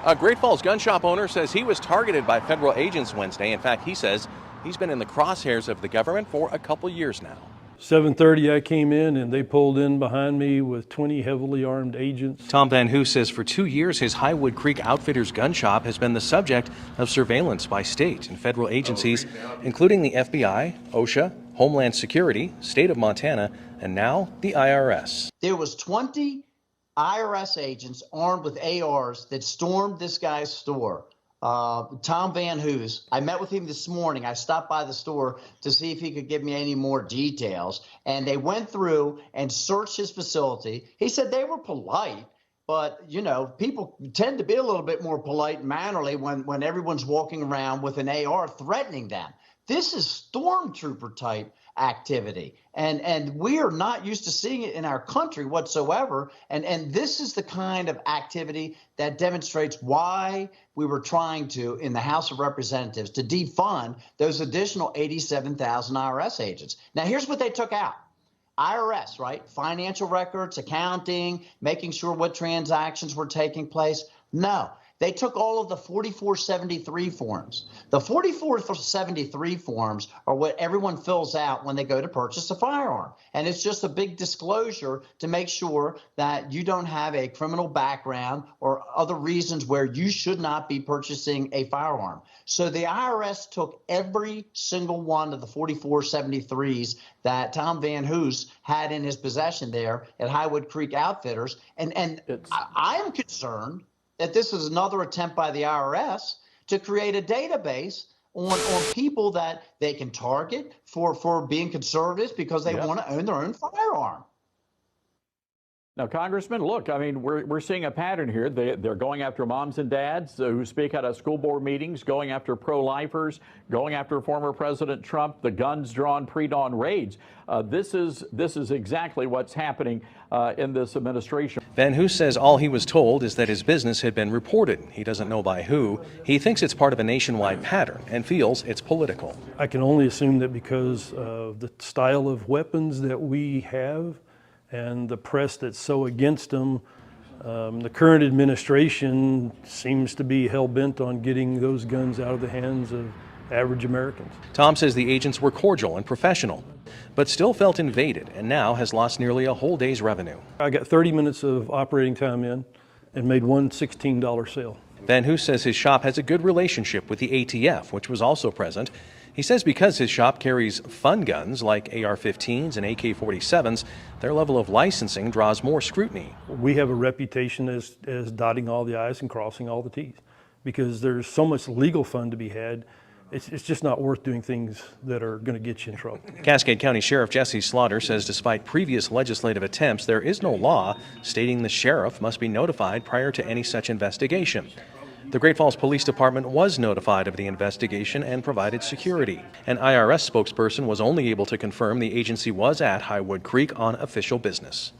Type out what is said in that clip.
A Great Falls gun shop owner says he was targeted by federal agents Wednesday. In fact, he says he's been in the crosshairs of the government for a couple years now. 7:30 I came in and they pulled in behind me with 20 heavily armed agents. Tom Van Hoos says for 2 years his Highwood Creek Outfitters gun shop has been the subject of surveillance by state and federal agencies, including the FBI, OSHA, Homeland Security, State of Montana, and now the IRS. There was 20 IRS agents armed with ARs that stormed this guy's store. Tom Van Hoos, I met with him this morning. I stopped by the store to see if he could give me any more details. And they went through and searched his facility. He said they were polite, but, you know, people tend to be a little bit more polite and mannerly when everyone's walking around with an AR threatening them. This is stormtrooper type activity, and we are not used to seeing it in our country whatsoever. And this is the kind of activity that demonstrates why we were trying to, in the House of Representatives, to defund those additional 87,000 IRS agents. Now, here's what they took out. IRS, right? Financial records, accounting, making sure what transactions were taking place. No. They took all of the 4473 forms. The 4473 forms are what everyone fills out when they go to purchase a firearm. And it's just a big disclosure to make sure that you don't have a criminal background or other reasons where you should not be purchasing a firearm. So the IRS took every single one of the 4473s that Tom Van Hoos had in his possession there at Highwood Creek Outfitters. And I am concerned that this is another attempt by the IRS to create a database on people that they can target for being conservatives because they want to own their own firearm. Now, Congressman, look, I mean, we're seeing a pattern here. They're going after moms and dads who speak out of school board meetings, going after pro-lifers, going after former President Trump, the guns drawn pre-dawn raids. This is exactly what's happening in this administration. Van Hoos says all he was told is that his business had been reported. He doesn't know by who. He thinks it's part of a nationwide pattern and feels it's political. I can only assume that because of the style of weapons that we have and the press that's so against them, the current administration seems to be hell-bent on getting those guns out of the hands of average Americans. Tom says the agents were cordial and professional, but still felt invaded and now has lost nearly a whole day's revenue. I got 30 minutes of operating time in and made one $16 sale. Van Hoos says his shop has a good relationship with the ATF, which was also present. He says because his shop carries fun guns like AR-15s and AK-47s, their level of licensing draws more scrutiny. We have a reputation as dotting all the I's and crossing all the T's because there's so much legal fun to be had. It's just not worth doing things that are going to get you in trouble. Cascade County Sheriff Jesse Slaughter says despite previous legislative attempts, there is no law stating the sheriff must be notified prior to any such investigation. The Great Falls Police Department was notified of the investigation and provided security. An IRS spokesperson was only able to confirm the agency was at Highwood Creek on official business.